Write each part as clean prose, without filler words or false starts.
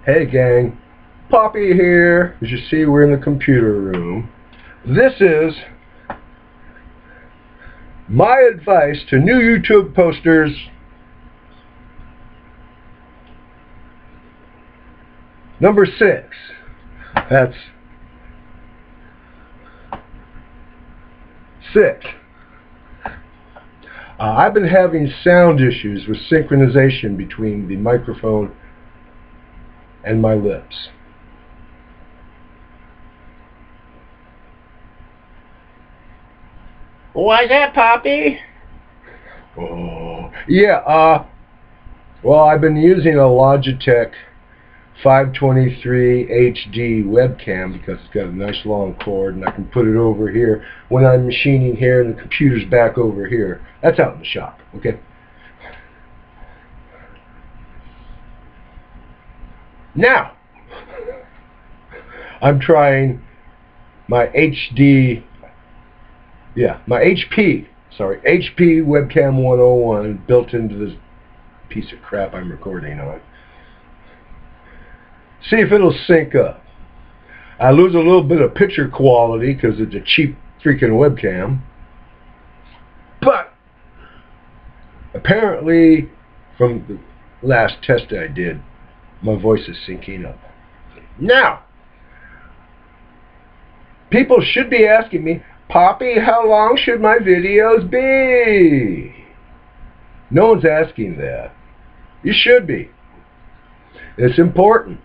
Hey gang, Poppy here. As you see, we're in the computer room. This is my advice to new YouTube posters. Number 6. That's 6. I've been having sound issues with synchronization between the microphone and my lips. Why's that, Poppy? Oh, yeah, well, I've been using a Logitech 523 HD webcam because it's got a nice long cord and I can put it over here when I'm machining here and the computer's back over here. That's out in the shop, okay? Now, I'm trying my HP webcam 101 built into this piece of crap I'm recording on. See if it'll sync up. I lose a little bit of picture quality because it's a cheap freaking webcam. But apparently, from the last test I did, my voice is syncing up. Now, people should be asking me, Poppy, how long should my videos be? No one's asking that. You should be. It's important.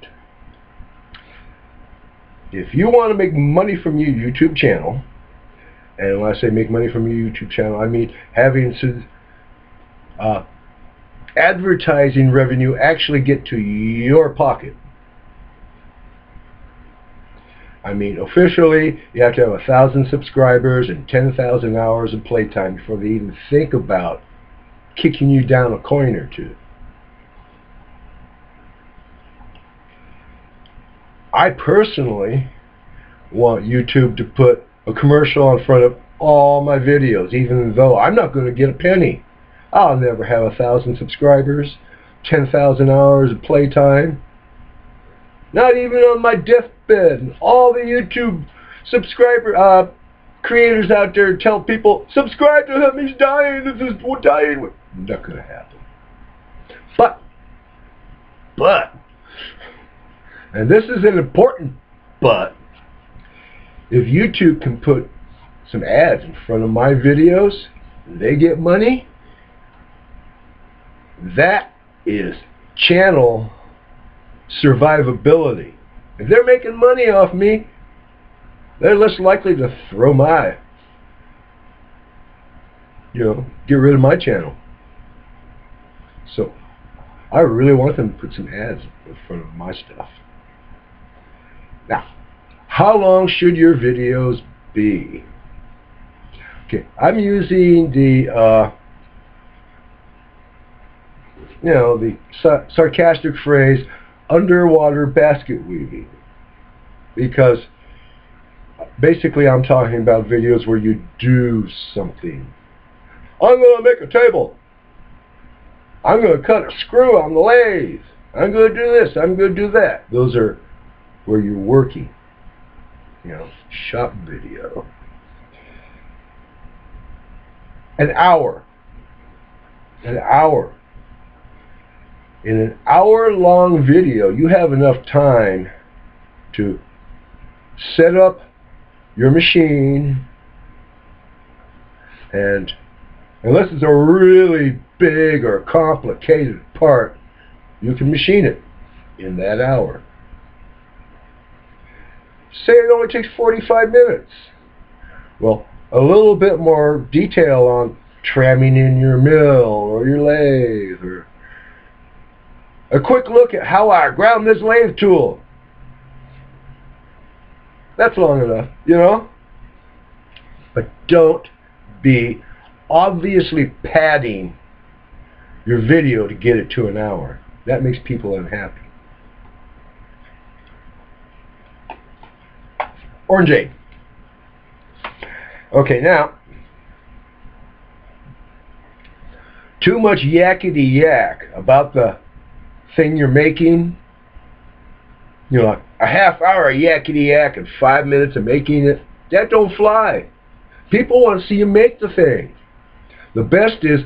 If you want to make money from your YouTube channel, and when I say make money from your YouTube channel, I mean having advertising revenue actually get to your pocket. I mean, officially, you have to have 1,000 subscribers and 10,000 hours of playtime before they even think about kicking you down a coin or two. I personally want YouTube to put a commercial in front of all my videos, even though I'm not going to get a penny. I'll never have 1,000 subscribers, 10,000 hours of playtime. Not even on my deathbed. All the YouTube subscriber creators out there tell people, subscribe to him, he's dying, this is dying. Not going to happen. But, and this is an important but, if YouTube can put some ads in front of my videos, they get money, that is channel survivability. If they're making money off me, they're less likely to throw get rid of my channel. So I really want them to put some ads in front of my stuff. Now, how long should your videos be? Okay, I'm using the the sarcastic phrase underwater basket weaving, because basically I'm talking about videos where you do something. I'm going to make a table. I'm going to cut a screw on the lathe. I'm going to do this. I'm going to do that. Those are where you're working. Shop video. An hour. An hour. In an hour-long video, you have enough time to set up your machine, and unless it's a really big or complicated part, you can machine it in that hour. Say it only takes 45 minutes. Well, a little bit more detail on tramming in your mill or your lathe, or a quick look at how I ground this lathe tool. That's long enough, But don't be obviously padding your video to get it to an hour. That makes people unhappy. Orangeade. Okay, now, too much yakety yak about the thing you're making You know, like a half hour of yakety yak and 5 minutes of making it. That don't fly. People want to see you make the thing. The best is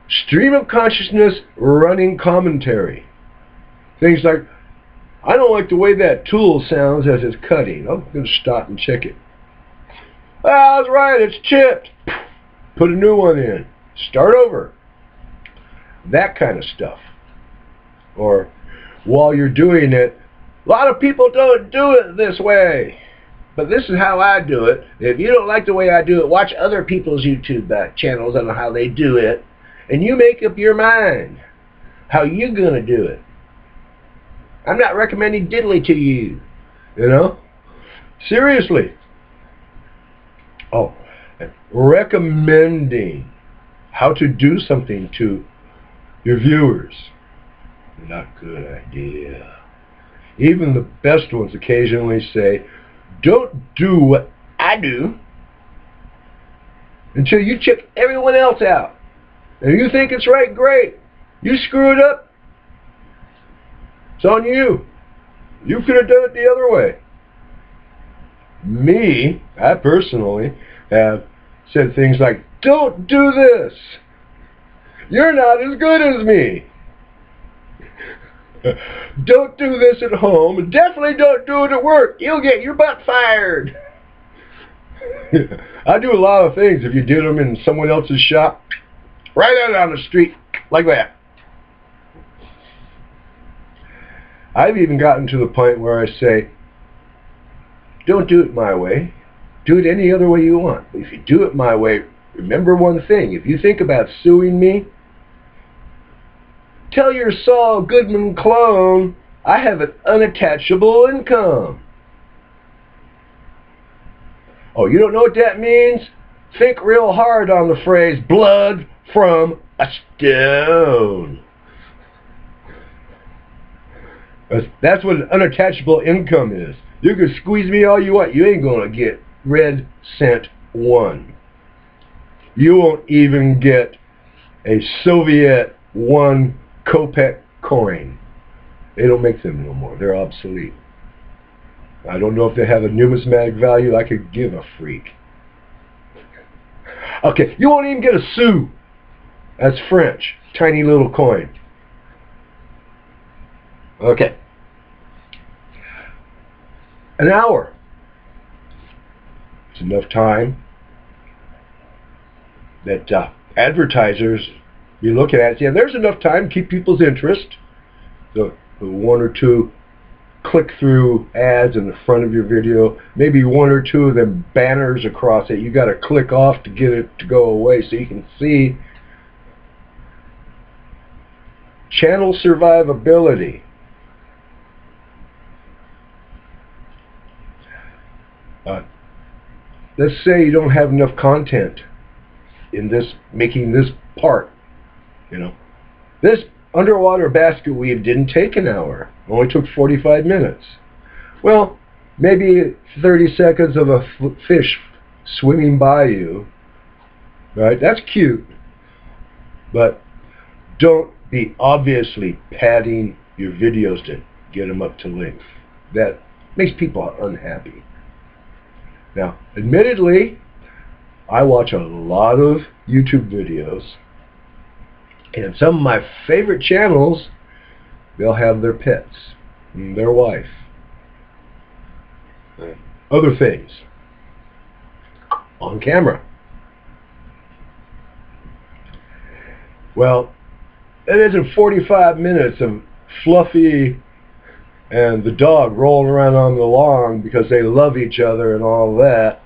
stream of consciousness running commentary. Things like, I don't like the way that tool sounds as it's cutting. I'm going to stop and check it. Ah, that's right, it's chipped. Put a new one in. Start over. That kind of stuff. Or, while you're doing it, a lot of people don't do it this way, but this is how I do it. If you don't like the way I do it, watch other people's YouTube channels on how they do it, and you make up your mind how you're going to do it. I'm not recommending diddly to you, you know? Seriously. Oh, recommending how to do something to your viewers. Not a good idea. Even the best ones occasionally say, don't do what I do until you check everyone else out. And you think it's right, great. You screw it up, it's on you. You could have done it the other way. Me, I personally have said things like, don't do this. You're not as good as me. Don't do this at home. Definitely don't do it at work. You'll get your butt fired. I do a lot of things if you did them in someone else's shop. Right out on the street, like that. I've even gotten to the point where I say, don't do it my way. Do it any other way you want. But if you do it my way, remember one thing. If you think about suing me, tell your Saul Goodman clone I have an unattachable income. Oh, you don't know what that means? Think real hard on the phrase blood from a stone. That's what an unattachable income is. You can squeeze me all you want. You ain't going to get red cent one. You won't even get a Soviet 1 Kopek coin. They don't make them no more. They're obsolete. I don't know if they have a numismatic value. I could give a freak. Okay, you won't even get a sou. That's French. Tiny little coin. Okay. An hour. It's enough time that advertisers, you look at it and say, there's enough time to keep people's interest. The 1 or 2 click-through ads in the front of your video, maybe 1 or 2 of them banners across it. You got to click off to get it to go away so you can see. Channel survivability. Let's say you don't have enough content in this, making this part. You know, this underwater basket weave didn't take an hour. It only took 45 minutes. Well, maybe 30 seconds of a fish swimming by you. Right? That's cute. But don't be obviously padding your videos to get them up to length. That makes people unhappy. Now, admittedly, I watch a lot of YouTube videos, and some of my favorite channels, they'll have their pets, and their wife, and other things on camera. Well, it isn't 45 minutes of Fluffy and the dog rolling around on the lawn because they love each other and all that.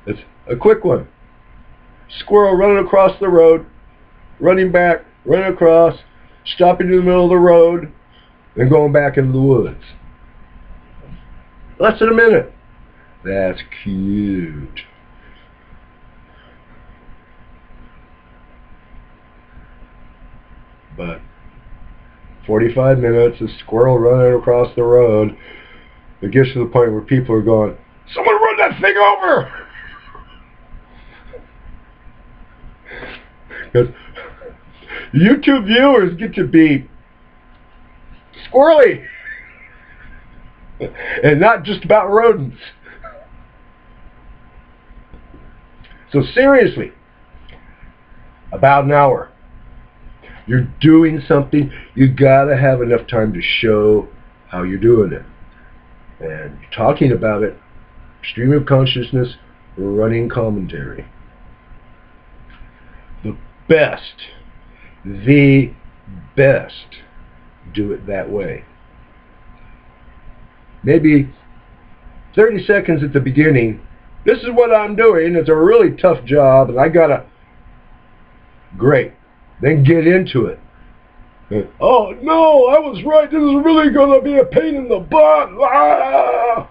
It's a quick one. Squirrel running across the road, running back, running across, stopping in the middle of the road, and going back into the woods. Less than a minute. That's cute. But 45 minutes of squirrel running across the road, it gets to the point where people are going, someone run that thing over! Because YouTube viewers get to be squirrely. And not just about rodents. So seriously, about an hour. You're doing something, you gotta have enough time to show how you're doing it. And talking about it, stream of consciousness, running commentary. The best, the best, do it that way. Maybe 30 seconds at the beginning. This is what I'm doing. It's a really tough job, and I gotta. Great. Then get into it. Oh no, I was right. This is really gonna be a pain in the butt. Ah!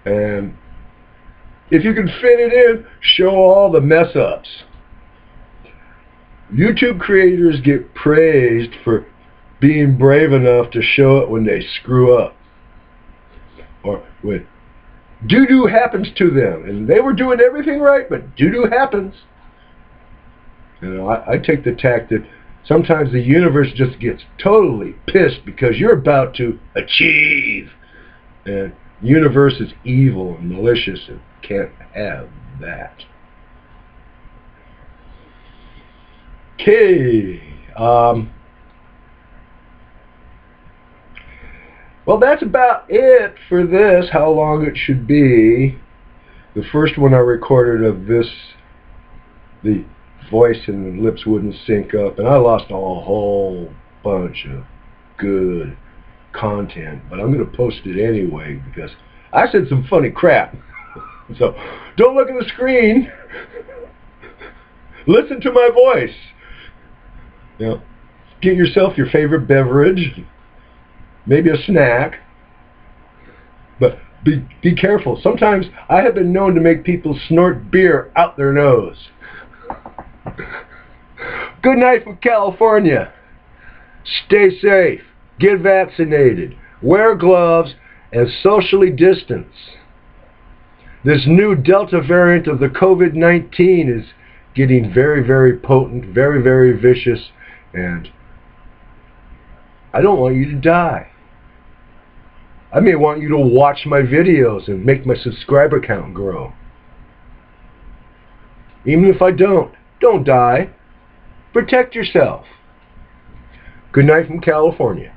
And if you can fit it in, show all the mess ups. YouTube creators get praised for being brave enough to show it when they screw up. Or when doo-doo happens to them. And they were doing everything right, but doo-doo happens. You know, I take the tack that sometimes the universe just gets totally pissed because you're about to achieve. And the universe is evil and malicious and can't have that. Okay. Well, that's about it for this, how long it should be. The first one I recorded of this, the voice and the lips wouldn't sync up, and I lost a whole bunch of good content, but I'm going to post it anyway because I said some funny crap. So don't look at the screen. Listen to my voice. You know, get yourself your favorite beverage, maybe a snack, but be careful. Sometimes I have been known to make people snort beer out their nose. Good night from California. Stay safe. Get vaccinated. Wear gloves and socially distance. This new Delta variant of the COVID-19 is getting very, very potent, very, very vicious, and I don't want you to die. I may want you to watch my videos and make my subscriber count grow. Even if I don't die. Protect yourself. Good night from California.